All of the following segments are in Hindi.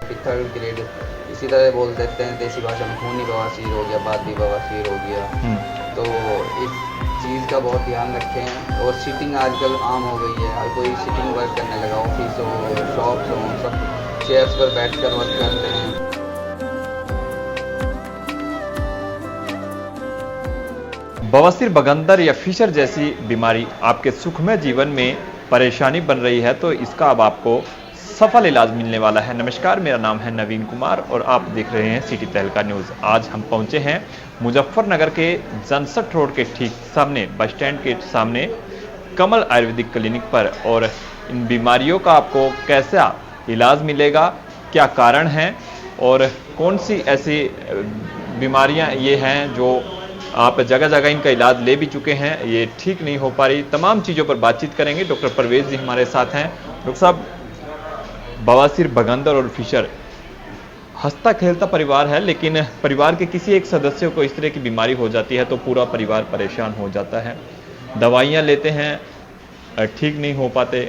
फिर थर्ड ग्रेड, इसी तरह बोल देते हैं देसी भाषा में खूनी बवासीर हो गया, बादी बवासीर हो गया। तो इस चीज़ का बहुत ध्यान रखें। और सीटिंग आजकल आम हो गई है, हर कोई सीटिंग वर्क करने लगा, ऑफिस हो, शॉप्स हो, सब चेयर्स पर बैठकर वर्क करते हैं। बवासीर, बगंदर या फिशर जैसी बीमारी आपके सुखमय जीवन में परेशानी बन रही है तो इसका अब आपको सफल इलाज मिलने वाला है। नमस्कार, मेरा नाम है नवीन कुमार और आप देख रहे हैं सिटी तहलका न्यूज़। आज हम पहुंचे हैं मुजफ्फरनगर के जनसठ रोड के ठीक सामने, बस स्टैंड के सामने कमल आयुर्वेदिक क्लिनिक पर। और इन बीमारियों का आपको कैसा इलाज मिलेगा, क्या कारण है और कौन सी ऐसी बीमारियां ये हैं जो आप जगह जगह इनका इलाज ले भी चुके हैं, ये ठीक नहीं हो पा रही, तमाम चीज़ों पर बातचीत करेंगे। डॉक्टर परवेज जी हमारे साथ हैं। डॉक्टर साहब, बवासीर, बगंदर और फिशर हंसता खेलता परिवार है, लेकिन परिवार के किसी एक सदस्य को इस तरह की बीमारी हो जाती है तो पूरा परिवार परेशान हो जाता है। दवाइयाँ लेते हैं, ठीक नहीं हो पाते।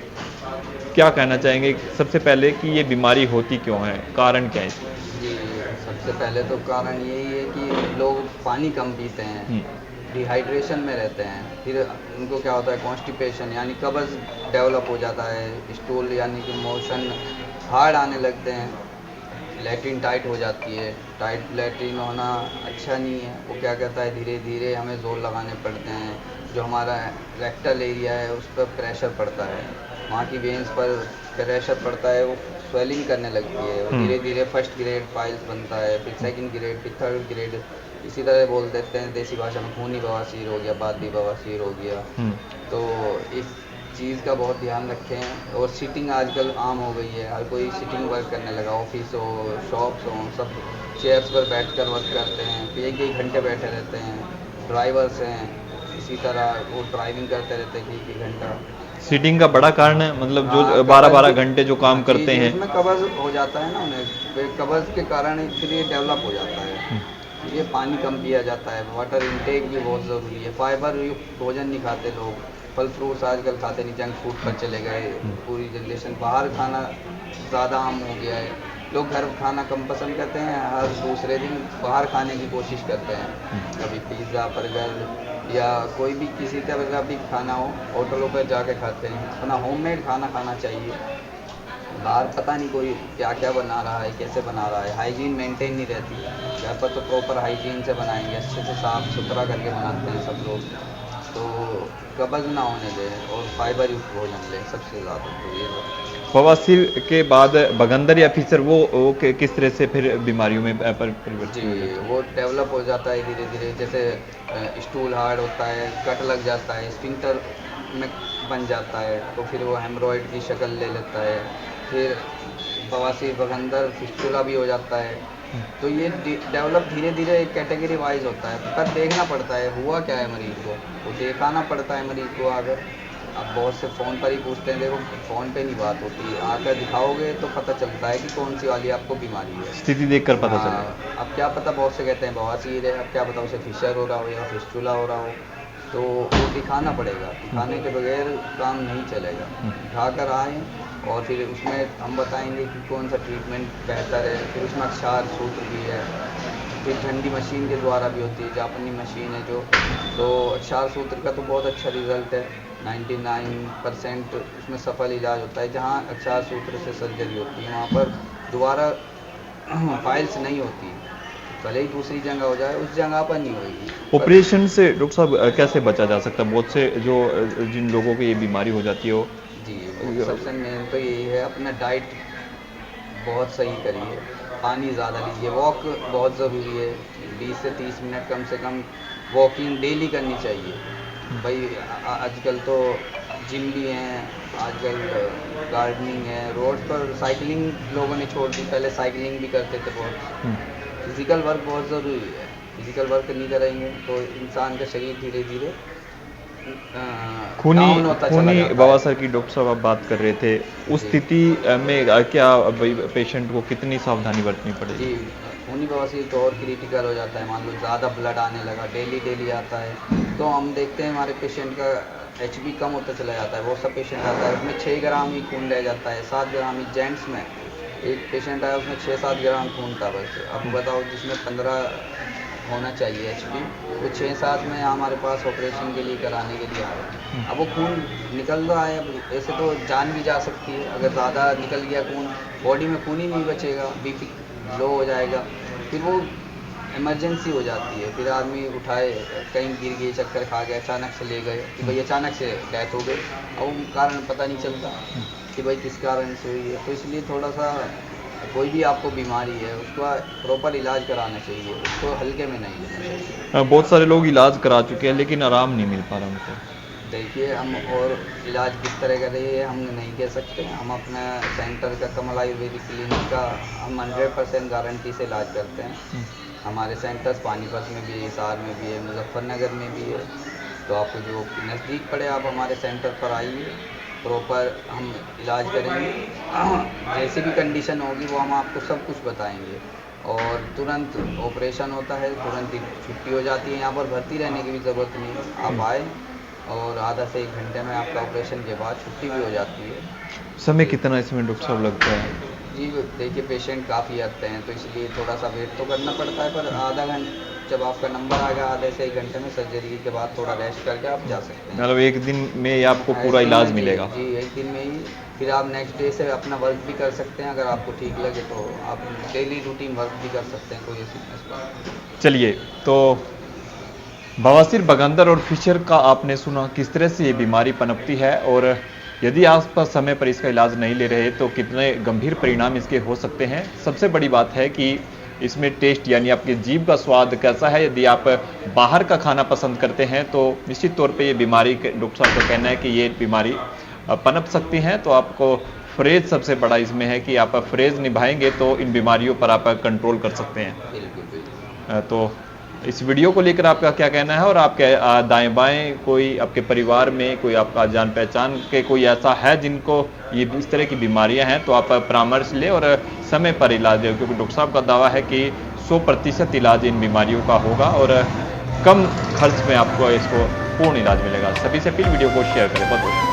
क्या कहना चाहेंगे सबसे पहले कि ये बीमारी होती क्यों है, कारण क्या है इसका? जी, सबसे पहले तो कारण यही है कि लोग पानी कम पीते हैं, डिहाइड्रेशन में रहते हैं। फिर उनको क्या होता है, कॉन्स्टिपेशन यानी कब्ज़ डेवलप हो जाता है, स्टूल यानी कि मोशन हार्ड आने लगते हैं, लैट्रिन टाइट हो जाती है। टाइट लैट्रिन होना अच्छा नहीं है। वो क्या कहता है, धीरे धीरे हमें जोर लगाने पड़ते हैं। जो हमारा रेक्टल एरिया है उस पर प्रेशर पड़ता है, वहाँ की वेन्स पर प्रेशर पड़ता है, वो स्वेलिंग करने लगती है। वो धीरे धीरे फर्स्ट ग्रेड पाइल्स बनता है, फिर सेकंड ग्रेड, फिर थर्ड ग्रेड, इसी तरह बोल देते हैं देसी भाषा में खूनी बवासीर हो गया, बादी बवासीर हो गया। तो इस चीज़ का बहुत ध्यान रखें। और सीटिंग आजकल आम हो गई है, हर कोई सीटिंग वर्क करने लगा, ऑफिस हो, शॉप्स हो, सब चेयर्स पर बैठकर वर्क करते हैं, फिर एक एक घंटे बैठे रहते हैं। ड्राइवर्स हैं, इसी तरह वो ड्राइविंग करते रहते हैं एक एक घंटा। सीटिंग का बड़ा कारण है, मतलब जो 12-12 घंटे जो काम करते हैं, उसमें कब्ज़ हो जाता है ना उन्हें, फिर कब्ज़ के कारण फिर ये डेवलप हो जाता है। ये पानी कम पिया जाता है, वाटर इनटेक भी बहुत ज़रूरी है। फाइबर युक्त भोजन नहीं खाते लोग, फल फ्रूट्स आजकल खाते नहीं, जंक फूड पर चले गए पूरी जनरेशन। बाहर खाना ज़्यादा आम हो गया है, लोग घर खाना कम पसंद करते हैं, हर दूसरे दिन बाहर खाने की कोशिश करते हैं। कभी पिज़्ज़ा, बर्गर या कोई भी किसी तरह का भी खाना हो, होटलों पर जाके खाते हैं। अपना होममेड खाना खाना चाहिए। बाहर पता नहीं कोई क्या क्या बना रहा है, कैसे बना रहा है, हाइजीन मेंटेन नहीं रहती। घर पर तो प्रॉपर हाइजीन से बनाएंगे, अच्छे से साफ़ सुथरा करके बनाते हैं सब लोग। तो कब्ज़ ना होने दें और फाइबर युक्त भोजन लें, सबसे ज़्यादा तो ये है। बवासीर के बाद बगंदर या फिशर वो किस तरह से फिर बीमारियों में परिवर्तित हो जाता है? वो डेवलप हो जाता है धीरे धीरे, जैसे स्टूल हार्ड होता है, कट लग जाता है, स्फिंक्टर में बन जाता है, तो फिर वो हेमरॉइड की शक्ल ले लेता है। फिर बवासीर, बगंदर, फिस्टुला भी हो जाता है। तो ये डेवलप धीरे धीरे एक कैटेगरी वाइज होता है, पर देखना पड़ता है हुआ क्या है मरीज़ को, वो दिखाना पड़ता है मरीज़ को। अगर अब बहुत से फ़ोन पर ही पूछते हैं, देखो फ़ोन पे नहीं बात होती, आकर दिखाओगे तो पता चलता है कि कौन सी वाली आपको बीमारी है, स्थिति देखकर पता चलेगा। अब क्या पता, बहुत से कहते हैं बवासीर है, अब क्या पता उसे फिशर हो रहा हो या फिस्टुला हो रहा हो। तो वो दिखाना पड़ेगा, दिखाने के बगैर काम नहीं चलेगा। दिखाकर आएँ और फिर उसमें हम बताएंगे कि कौन सा ट्रीटमेंट बेहतर है। फिर उसमें अक्षार सूत्र भी है, फिर ठंडी मशीन के द्वारा भी होती है, जापानी मशीन है जो। तो अक्षार सूत्र का तो बहुत अच्छा रिज़ल्ट है, 99% उसमें सफल इलाज होता है। जहाँ अक्षार सूत्र से सर्जरी होती है वहाँ पर दोबारा फाइल्स नहीं होती, भले ही दूसरी जगह हो जाए उस जगह पर नहीं होगी। ऑपरेशन से डॉक्टर साहब कैसे बचा जा सकता है? बहुत से जो जिन लोगों को ये बीमारी हो जाती है वो जी, सबसे मेन तो यही है, अपना डाइट बहुत सही करिए, पानी ज़्यादा लीजिए, वॉक बहुत ज़रूरी है, 20 से 30 मिनट कम से कम वॉकिंग डेली करनी चाहिए। भाई आजकल तो जिम भी हैं, आजकल गार्डनिंग है, रोड पर साइकिलिंग लोगों ने छोड़ दी, पहले साइकिलिंग भी करते थे बहुत। फिज़िकल वर्क बहुत ज़रूरी है, फिज़िकल वर्क नहीं करेंगे तो इंसान का शरीर धीरे धीरे खूनी बवासीर की डॉक्टर साहब आप बात कर रहे थे, उस स्थिति में क्या पेशेंट को कितनी सावधानी बरतनी पड़ेगी? जी, खूनी बवासीर तो और क्रिटिकल हो जाता है। मान लो ज़्यादा ब्लड आने लगा, डेली आता है, तो हम देखते हैं हमारे पेशेंट का HB कम होता चला जाता है। बहुत सा पेशेंट आता है उसमें 6 ग्राम ही खून रह जाता है, 7 ग्राम ही जेंट्स में, एक पेशेंट आया, उसमें 6-7 ग्राम खून था बस। अब बताओ, जिसमें 15 होना चाहिए HP, वो 6-7 में हमारे पास ऑपरेशन के लिए कराने के लिए आ रहे हैं। अब वो खून निकल रहा है, अब ऐसे तो जान भी जा सकती है। अगर ज़्यादा निकल गया खून, बॉडी में खून ही नहीं बचेगा, BP लो हो जाएगा, फिर वो इमरजेंसी हो जाती है। फिर आदमी उठाए, कहीं गिर गए, चक्कर खा गए, अचानक से ले गए कि भाई अचानक से डेथ हो गई, और वो कारण पता नहीं चलता कि भाई किस कारण से हुई है। तो इसलिए थोड़ा सा, कोई भी आपको बीमारी है उसका प्रॉपर इलाज कराना चाहिए, उसको हल्के में नहीं लेना चाहिए। बहुत सारे लोग इलाज करा चुके हैं लेकिन आराम नहीं मिल पा रहा उनको। देखिए, हम और इलाज किस तरह का रही है हम नहीं कह सकते। हम अपने सेंटर का, कमल आयुर्वेदिक क्लिनिक का, हम 100% गारंटी से इलाज करते हैं। हमारे सेंटर्स पानीपत में भी है, हिसार में भी है, मुजफ्फरनगर में भी है। तो आपको जो नज़दीक पड़े आप हमारे सेंटर पर आइए, प्रॉपर हम इलाज करेंगे। जैसी भी कंडीशन होगी वो हम आपको सब कुछ बताएंगे, और तुरंत ऑपरेशन होता है, तुरंत ही छुट्टी हो जाती है। यहाँ पर भर्ती रहने की भी ज़रूरत नहीं है, आप आए और आधा से 1 घंटे में आपका ऑपरेशन के बाद छुट्टी भी हो जाती है। समय कितना इसमें डॉक्टर साहब लगता है? जी देखिए, पेशेंट काफ़ी आते हैं तो इसलिए थोड़ा सा वेट तो करना पड़ता है, पर आधा घंटा, जब आपका नंबर आएगा आधे से 1 घंटे में सर्जरी के बाद थोड़ा रेस्ट करके आप जा सकते हैं। मतलब एक दिन में ही आपको पूरा इलाज मिलेगा? जी 1 दिन में ही। फिर आप नेक्स्ट डे से अपना वर्क भी कर सकते हैं, अगर आपको ठीक लगे तो आप डेली रूटीन वर्क भी कर सकते हैं, कोई ऐसी बात। चलिए, तो बवासीर, बगंदर और फिशर का आपने सुना किस तरह से ये बीमारी पनपती है, और यदि आप समय पर इसका इलाज नहीं ले रहे तो कितने गंभीर परिणाम इसके हो सकते हैं। सबसे बड़ी बात है कि इसमें टेस्ट यानी आपकी जीभ का स्वाद कैसा है। यदि आप बाहर का खाना पसंद करते हैं तो निश्चित तौर पे ये बीमारी, डॉक्टर साहब का कहना है कि ये बीमारी पनप सकती है। तो आपको फ्रेज सबसे बड़ा इसमें है कि आप फ्रेज निभाएंगे तो इन बीमारियों पर आप कंट्रोल कर सकते हैं। तो इस वीडियो को लेकर आपका क्या कहना है, और आपके दाएं बाएं कोई आपके परिवार में कोई आपका जान पहचान के कोई ऐसा है जिनको ये इस तरह की बीमारियां हैं, तो आप परामर्श लें और समय पर इलाज लें, क्योंकि डॉक्टर साहब का दावा है कि 100% इलाज इन बीमारियों का होगा और कम खर्च में आपको इसको पूर्ण इलाज मिलेगा। सभी से अपील, वीडियो को शेयर करें। बहुत बहुत